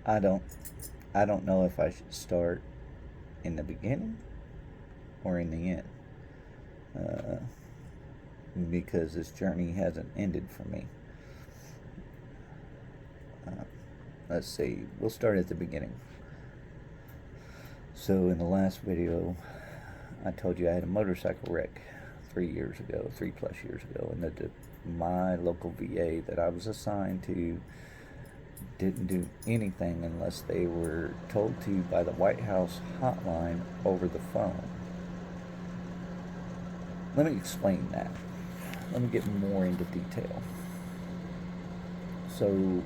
I don't I don't know if I should start in the beginning or in the end, uh, because this journey hasn't ended for me. Uh, let's see. We'll start at the beginning. So in the last video, I told you I had a motorcycle wreck 3 years ago, 3+ years ago, and that my local VA that I was assigned to didn't do anything unless they were told to by the White House hotline over the phone. Let me explain that. Let me get more into detail. So,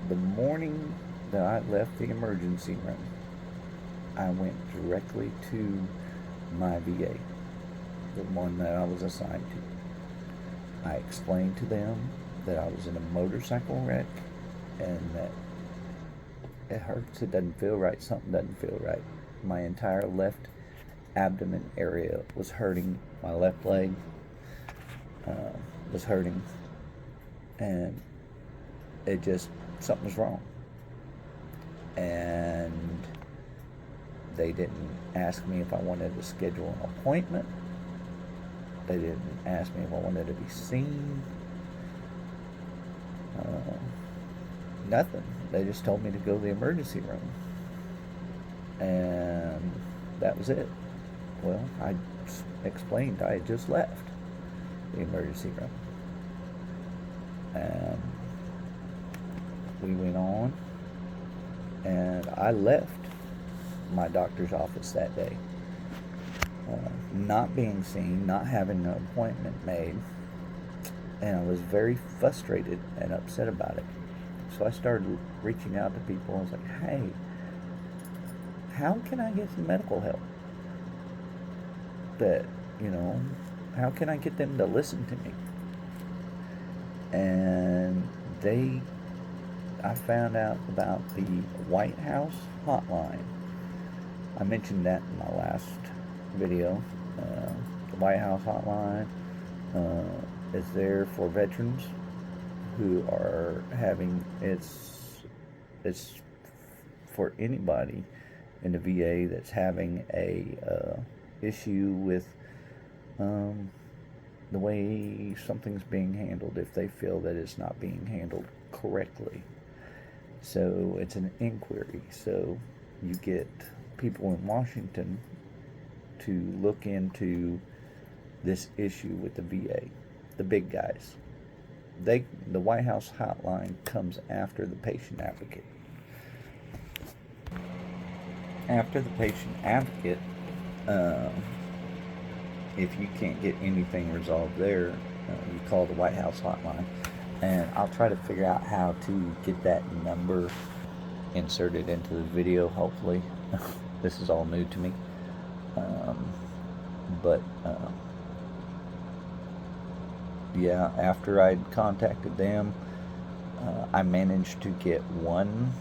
the morning that I left the emergency room, I went directly to my VA, the one that I was assigned to. I explained to them that I was in a motorcycle wreck and that it hurts, it doesn't feel right, something doesn't feel right. My entire left abdomen area was hurting, my left leg was hurting, and it just, something was wrong. And they didn't ask me if I wanted to schedule an appointment. They didn't ask me if I wanted to be seen. Nothing. They just told me to go to the emergency room. And that was it. Well, I explained I had just left the emergency room. And we went on, and I left my doctor's office that day, not being seen, not having an appointment made, and I was very frustrated and upset about it. So I started reaching out to people. I was like, hey, how can I get some medical help? That, how can I get them to listen to me? And I found out about the White House hotline. I mentioned that in my last video. The White House hotline is there for veterans who are having, it's for anybody in the VA that's having a issue with the way something's being handled, if they feel that it's not being handled correctly. So it's an inquiry. So you get people in Washington to look into this issue with the VA, the big guys. The White House hotline comes after the patient advocate. After the patient advocate, if you can't get anything resolved there, you call the White House hotline, and I'll try to figure out how to get that number inserted into the video, hopefully. This is all new to me. But yeah, after I'd contacted them, I managed to get one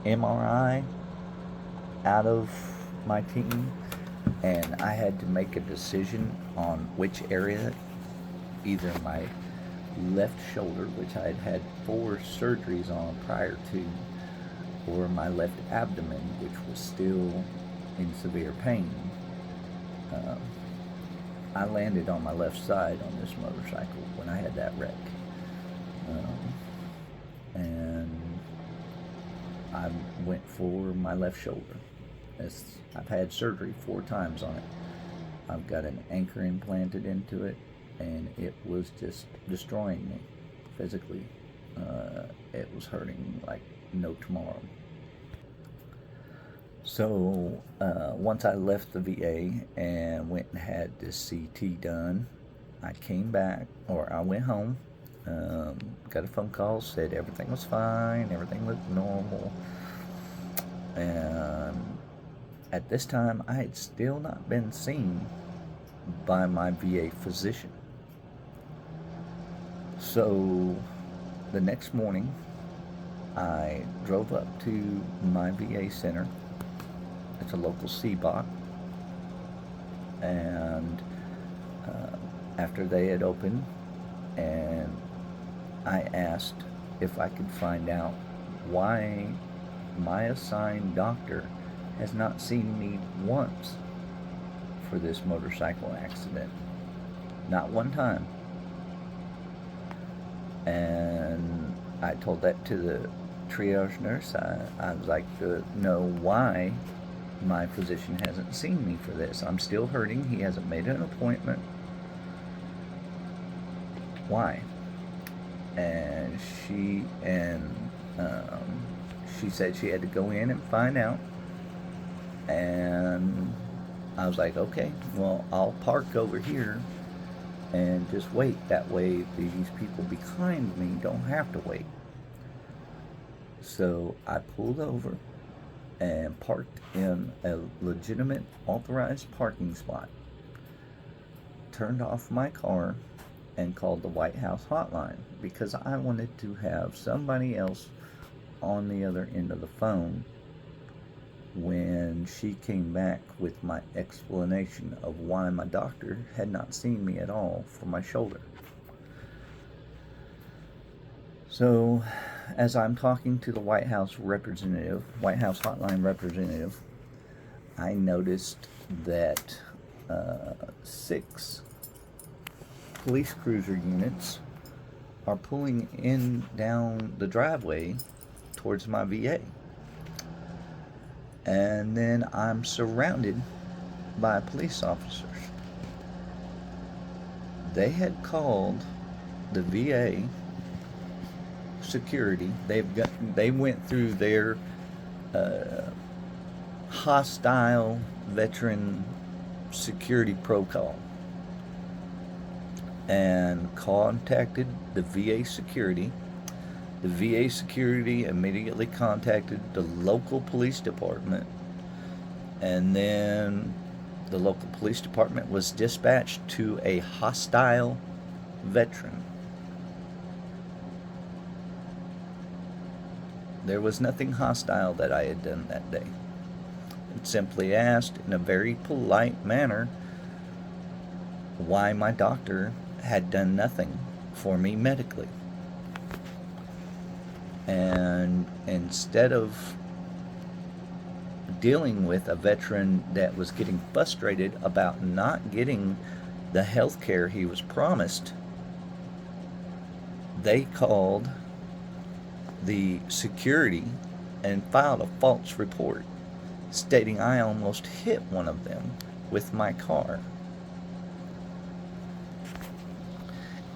MRI out of my team, and I had to make a decision on which area, either my left shoulder, which I had had 4 surgeries on prior to, or my left abdomen, which was still in severe pain. I landed on my left side on this motorcycle when I had that wreck. And I went for my left shoulder. I've had surgery 4 times on it. I've got an anchor implanted into it, and it was just destroying me physically. It was hurting like no tomorrow. So once I left the VA and went and had this CT done, I came back, or I went home, got a phone call, said everything was fine, everything looked normal. And at this time, I had still not been seen by my VA physician. So the next morning, I drove up to my VA center. It's a local CBOC. And after they had opened, and I asked if I could find out why my assigned doctor has not seen me once for this motorcycle accident. Not one time. And I told that to the triage nurse. I'd like to know why my physician hasn't seen me for this. I'm still hurting. He hasn't made an appointment. Why? And she said she had to go in and find out. And I was like, okay, well, I'll park over here and just wait. That way these people behind me don't have to wait. So I pulled over and parked in a legitimate authorized parking spot, turned off my car, and called the White House hotline because I wanted to have somebody else on the other end of the phone when she came back with my explanation of why my doctor had not seen me at all for my shoulder. So, as I'm talking to the White House hotline representative, I noticed that 6 police cruiser units are pulling in down the driveway towards my VA. And then I'm surrounded by police officers. They had called the VA security. They went through their hostile veteran security protocol and contacted the VA security. The VA security immediately contacted the local police department, and then the local police department was dispatched to a hostile veteran. There was nothing hostile that I had done that day. It simply asked in a very polite manner why my doctor had done nothing for me medically. And instead of dealing with a veteran that was getting frustrated about not getting the health care he was promised, they called the security and filed a false report stating I almost hit one of them with my car.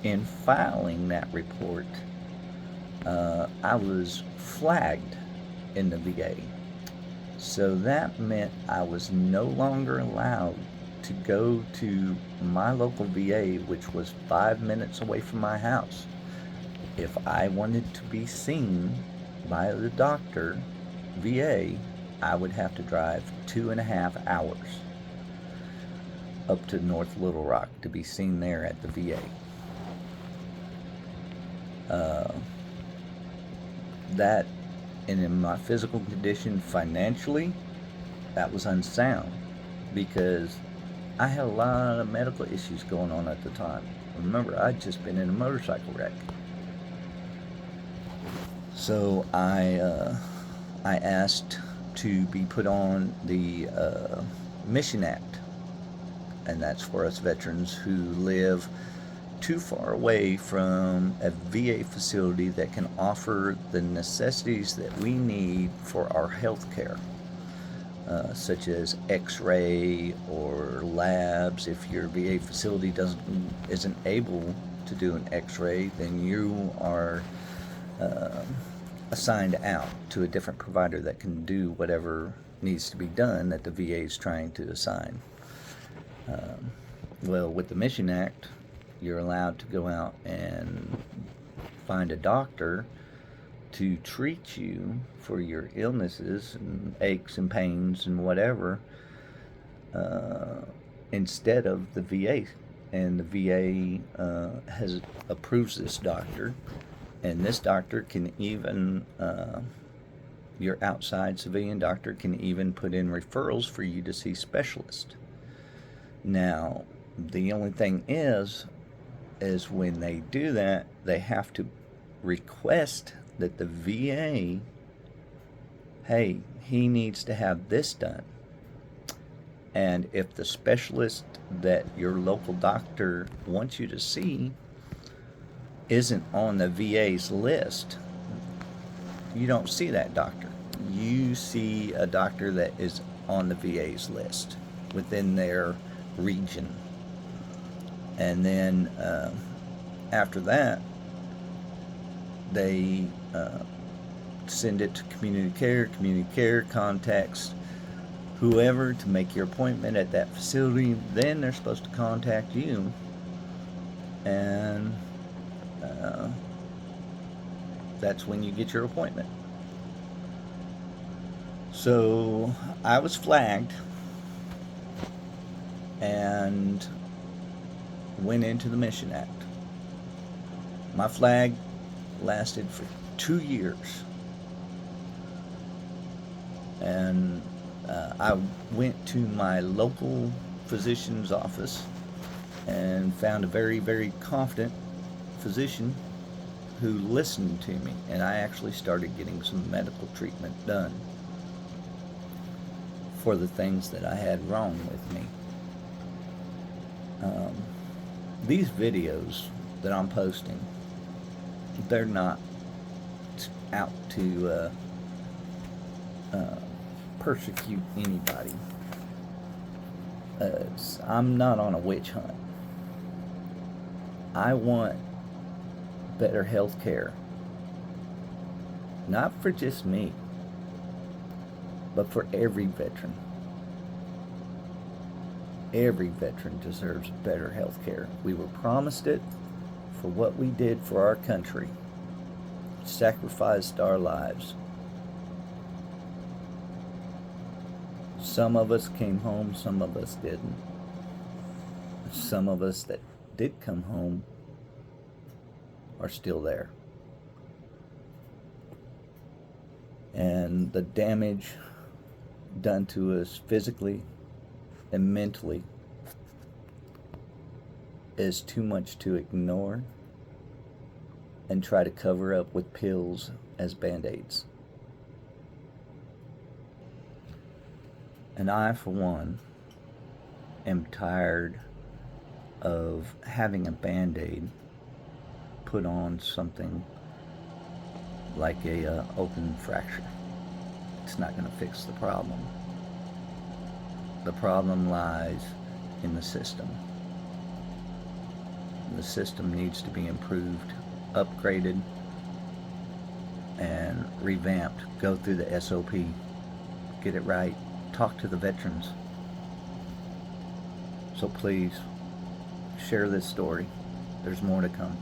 In filing that report, I was flagged in the VA. So that meant I was no longer allowed to go to my local VA, which was 5 minutes away from my house. If I wanted to be seen by the doctor, VA, I would have to drive 2.5 hours up to North Little Rock to be seen there at the VA. That, and in my physical condition financially, that was unsound because I had a lot of medical issues going on at the time. Remember, I'd just been in a motorcycle wreck. So I asked to be put on the Mission Act, and that's for us veterans who live too far away from a VA facility that can offer the necessities that we need for our health care, such as x-ray or labs. If your VA facility isn't able to do an x-ray, then you are assigned out to a different provider that can do whatever needs to be done that the VA is trying to assign. Well, with the Mission Act, you're allowed to go out and find a doctor to treat you for your illnesses and aches and pains and whatever, instead of the VA. And the VA approves this doctor, and this doctor can even, your outside civilian doctor can even put in referrals for you to see specialists. Now, the only thing is when they do that, they have to request that the VA hey, he needs to have this done. And if the specialist that your local doctor wants you to see isn't on the VA's list, you don't see that doctor. You see a doctor that is on the VA's list within their region. And then after that, they send it to community care. Community care contacts whoever to make your appointment at that facility. Then they're supposed to contact you, and that's when you get your appointment. So I was flagged and went into the Mission Act. My flag lasted for 2 years, and I went to my local physician's office and found a very, very confident physician who listened to me, and I actually started getting some medical treatment done for the things that I had wrong with me. These videos that I'm posting, they're not out to persecute anybody. I'm not on a witch hunt. I want better health care. Not for just me, but for every veteran. Every veteran deserves better health care. We were promised it for what we did for our country. Sacrificed our lives. Some of us came home, some of us didn't. Some of us that did come home are still there. And the damage done to us physically and mentally is too much to ignore and try to cover up with pills as Band-Aids. And I, for one, am tired of having a Band-Aid put on something like a open fracture. It's not going to fix the problem. The problem lies in the system. The system needs to be improved, upgraded, and revamped. Go through the SOP. Get it right. Talk to the veterans. So please, share this story. There's more to come.